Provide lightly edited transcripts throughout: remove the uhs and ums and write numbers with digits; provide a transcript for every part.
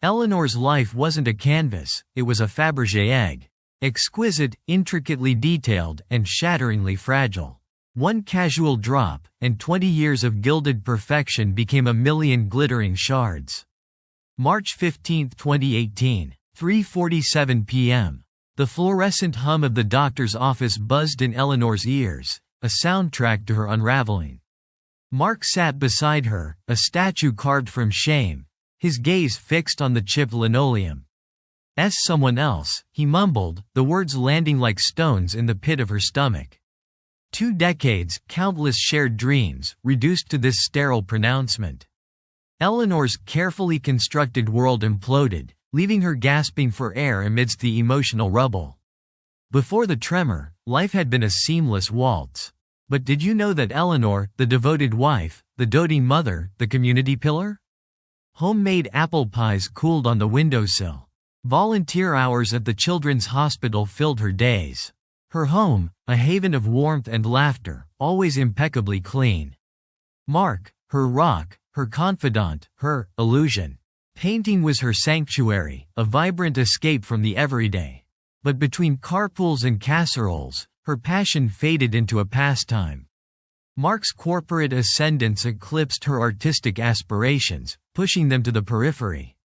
Eleanor's life wasn't a canvas, it was a Fabergé egg. Exquisite, intricately detailed, and shatteringly fragile. One casual drop, and 20 years of gilded perfection became a million glittering shards. March 15, 2018, 3:47 p.m. The fluorescent hum of the doctor's office buzzed in Eleanor's ears, a soundtrack to her unraveling. Mark sat beside her, a statue carved from shame, his gaze fixed on the chipped linoleum. "As someone else," he mumbled, the words landing like stones in the pit of her stomach. 2 decades, countless shared dreams, reduced to this sterile pronouncement. Eleanor's carefully constructed world imploded, leaving her gasping for air amidst the emotional rubble. Before the tremor, life had been a seamless waltz. But did you know that Eleanor, the devoted wife, the doting mother, the community pillar? Homemade apple pies cooled on the windowsill. Volunteer hours at the children's hospital filled her days. Her home, a haven of warmth and laughter, always impeccably clean. Mark, her rock, her confidant, her illusion. Painting was her sanctuary, a vibrant escape from the everyday. But between carpools and casseroles, her passion faded into a pastime. Mark's corporate ascendance eclipsed her artistic aspirations, pushing them to the periphery.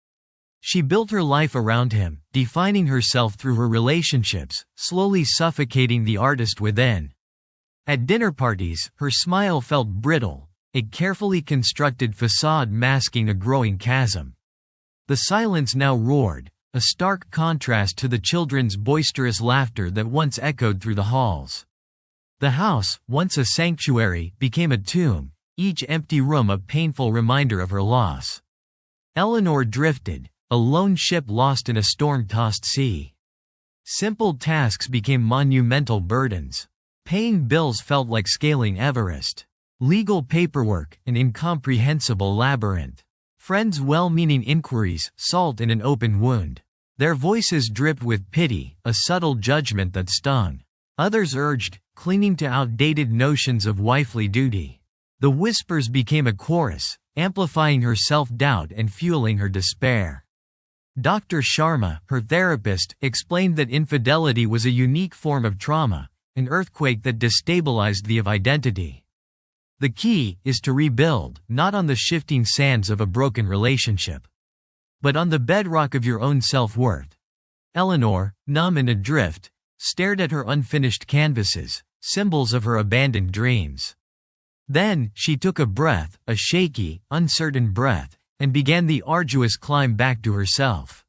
She built her life around him, defining herself through her relationships, slowly suffocating the artist within. At dinner parties, her smile felt brittle, a carefully constructed facade masking a growing chasm. The silence now roared, a stark contrast to the children's boisterous laughter that once echoed through the halls. The house, once a sanctuary, became a tomb, each empty room a painful reminder of her loss. Eleanor drifted, a lone ship lost in a storm-tossed sea. Simple tasks became monumental burdens. Paying bills felt like scaling Everest. Legal paperwork, an incomprehensible labyrinth. Friends' well-meaning inquiries, salt in an open wound. Their voices dripped with pity, a subtle judgment that stung. Others urged, clinging to outdated notions of wifely duty. The whispers became a chorus, amplifying her self-doubt and fueling her despair. Dr. Sharma, her therapist, explained that infidelity was a unique form of trauma, an earthquake that destabilized the identity. The key is to rebuild, not on the shifting sands of a broken relationship, but on the bedrock of your own self-worth. Eleanor, numb and adrift, stared at her unfinished canvases, symbols of her abandoned dreams. Then, she took a breath, a shaky, uncertain breath, and began the arduous climb back to herself.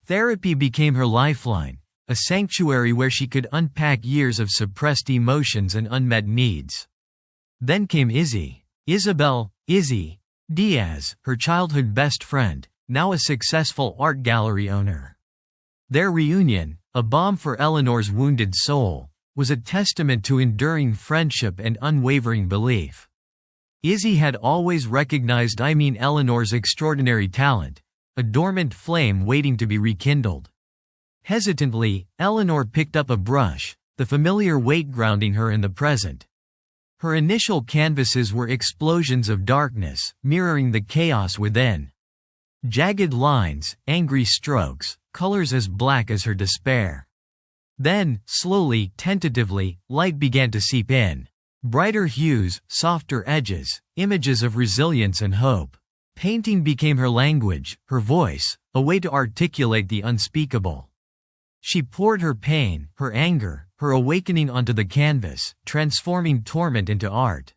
Therapy became her lifeline, a sanctuary where she could unpack years of suppressed emotions and unmet needs. Then came Izzy Diaz, her childhood best friend, now a successful art gallery owner. Their reunion, a balm for Eleanor's wounded soul, was a testament to enduring friendship and unwavering belief. Izzy had always recognized Eleanor's extraordinary talent, a dormant flame waiting to be rekindled. Hesitantly, Eleanor picked up a brush, the familiar weight grounding her in the present. Her initial canvases were explosions of darkness, mirroring the chaos within. Jagged lines, angry strokes, colors as black as her despair. Then, slowly, tentatively, light began to seep in. Brighter hues, softer edges, images of resilience and hope. Painting became her language, her voice, a way to articulate the unspeakable. She poured her pain, her anger, her awakening onto the canvas, transforming torment into art.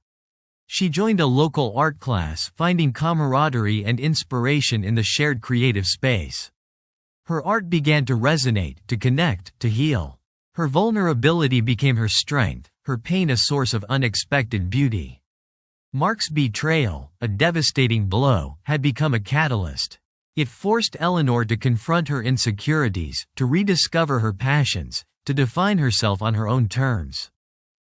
She joined a local art class, finding camaraderie and inspiration in the shared creative space. Her art began to resonate, to connect, to heal. Her vulnerability became her strength, her pain a source of unexpected beauty. Mark's betrayal, a devastating blow, had become a catalyst. It forced Eleanor to confront her insecurities, to rediscover her passions, to define herself on her own terms.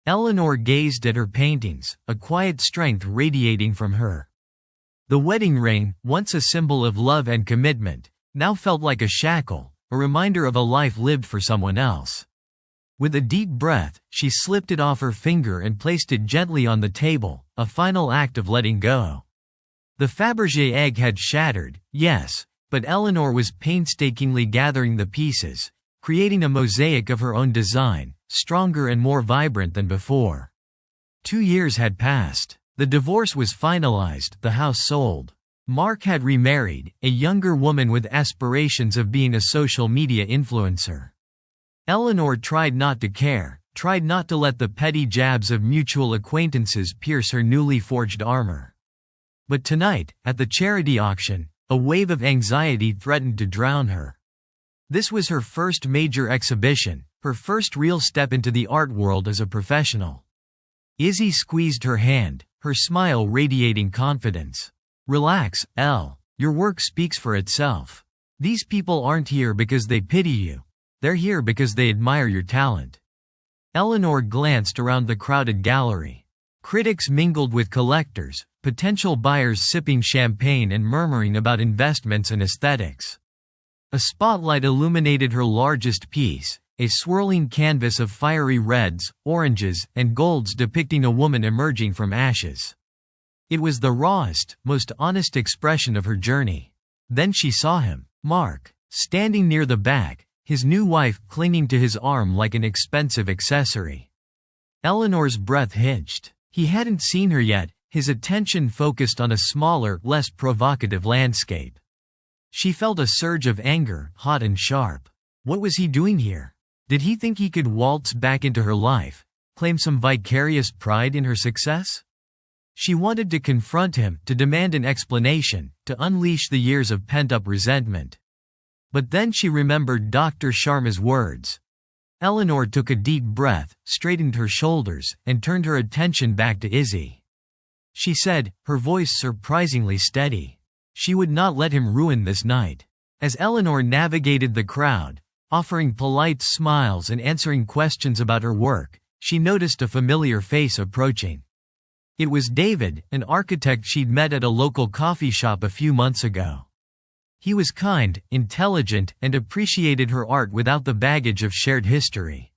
Eleanor gazed at her paintings, a quiet strength radiating from her. The wedding ring, once a symbol of love and commitment, now felt like a shackle, a reminder of a life lived for someone else. With a deep breath, she slipped it off her finger and placed it gently on the table, a final act of letting go. The Fabergé egg had shattered, yes, But Eleanor was painstakingly gathering the pieces, creating a mosaic of her own design, stronger and more vibrant than before. 2 years had passed. The divorce was finalized, the house sold. Mark had remarried, a younger woman with aspirations of being a social media influencer. Eleanor tried not to care, tried not to let the petty jabs of mutual acquaintances pierce her newly forged armor. But tonight, at the charity auction, a wave of anxiety threatened to drown her. This was her first major exhibition, her first real step into the art world as a professional. Izzy squeezed her hand, her smile radiating confidence. Relax, Elle. Your work speaks for itself. These people aren't here because they pity you. They're here because they admire your talent. Eleanor glanced around the crowded gallery. Critics mingled with collectors, potential buyers sipping champagne and murmuring about investments and aesthetics. A spotlight illuminated her largest piece, a swirling canvas of fiery reds, oranges, and golds depicting a woman emerging from ashes. It was the rawest, most honest expression of her journey. Then she saw him, Mark, standing near the back, his new wife clinging to his arm like an expensive accessory. Eleanor's breath hitched. He hadn't seen her yet, his attention focused on a smaller, less provocative landscape. She felt a surge of anger, hot and sharp. What was he doing here? Did he think he could waltz back into her life, claim some vicarious pride in her success? She wanted to confront him, to demand an explanation, to unleash the years of pent-up resentment. But then she remembered Dr. Sharma's words. Eleanor took a deep breath, straightened her shoulders, and turned her attention back to Izzy. She said, her voice surprisingly steady. She would not let him ruin this night. As Eleanor navigated the crowd, offering polite smiles and answering questions about her work, she noticed a familiar face approaching. It was David, an architect she'd met at a local coffee shop a few months ago. He was kind, intelligent, and appreciated her art without the baggage of shared history.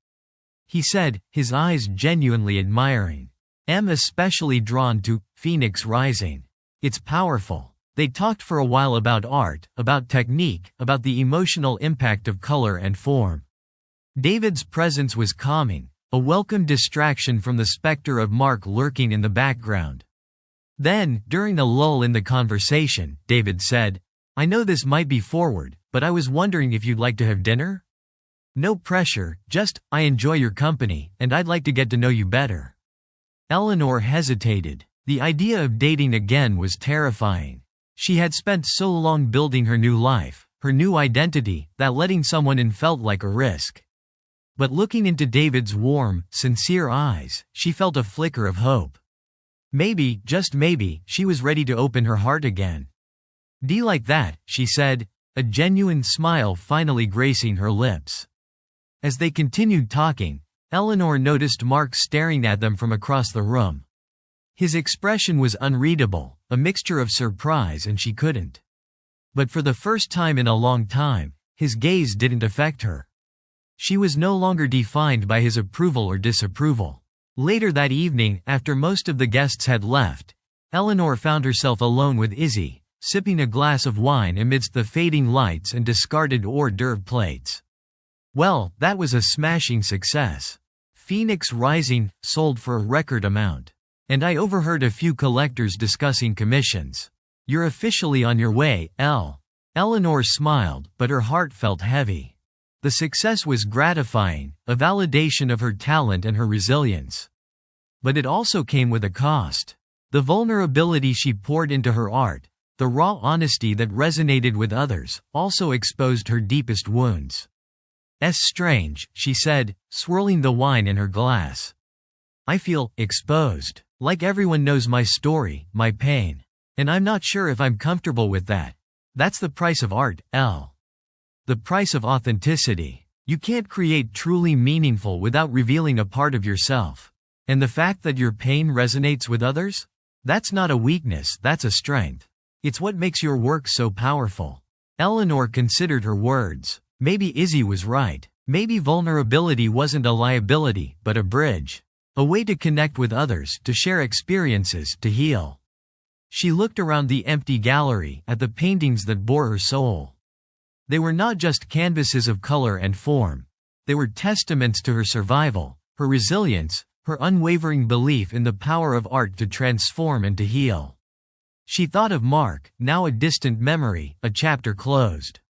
He said, his eyes genuinely admiring. "I'm especially drawn to Phoenix Rising. It's powerful." They talked for a while about art, about technique, about the emotional impact of color and form. David's presence was calming, a welcome distraction from the specter of Mark lurking in the background. Then, during a lull in the conversation, David said, "I know this might be forward, but I was wondering if you'd like to have dinner? No pressure, just, I enjoy your company, and I'd like to get to know you better." Eleanor hesitated. The idea of dating again was terrifying. She had spent so long building her new life, her new identity, that letting someone in felt like a risk. But looking into David's warm, sincere eyes, she felt a flicker of hope. Maybe, just maybe, she was ready to open her heart again. "Do like that," she said, a genuine smile finally gracing her lips. As they continued talking, Eleanor noticed Mark staring at them from across the room. His expression was unreadable, a mixture of surprise and she couldn't. But for the first time in a long time, his gaze didn't affect her. She was no longer defined by his approval or disapproval. Later that evening, after most of the guests had left, Eleanor found herself alone with Izzy, sipping a glass of wine amidst the fading lights and discarded hors d'oeuvre plates. Well, that was a smashing success. Phoenix Rising sold for a record amount. And I overheard a few collectors discussing commissions. You're officially on your way, Elle. Eleanor smiled, but her heart felt heavy. The success was gratifying, a validation of her talent and her resilience. But it also came with a cost. The vulnerability she poured into her art, the raw honesty that resonated with others, also exposed her deepest wounds. "It's strange," she said, swirling the wine in her glass. "I feel exposed. Like everyone knows my story, my pain. And I'm not sure if I'm comfortable with that. That's the price of art, Elle. The price of authenticity. You can't create truly meaningful without revealing a part of yourself. And the fact that your pain resonates with others? That's not a weakness, that's a strength. It's what makes your work so powerful." Eleanor considered her words. Maybe Izzy was right. Maybe vulnerability wasn't a liability, but a bridge. A way to connect with others, to share experiences, to heal. She looked around the empty gallery at the paintings that bore her soul. They were not just canvases of color and form. They were testaments to her survival, her resilience, her unwavering belief in the power of art to transform and to heal. She thought of Mark, now a distant memory, a chapter closed.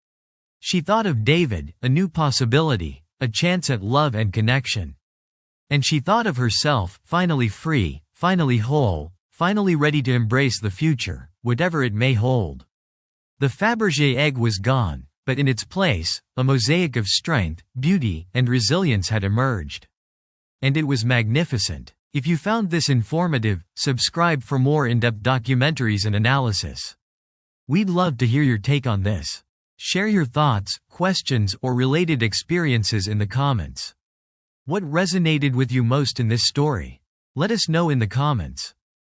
She thought of David, a new possibility, a chance at love and connection. And she thought of herself, finally free, finally whole, finally ready to embrace the future, whatever it may hold. The Fabergé egg was gone, but in its place, a mosaic of strength, beauty, and resilience had emerged. And it was magnificent. If you found this informative, subscribe for more in-depth documentaries and analysis. We'd love to hear your take on this. Share your thoughts, questions, or related experiences in the comments. What resonated with you most in this story? Let us know in the comments.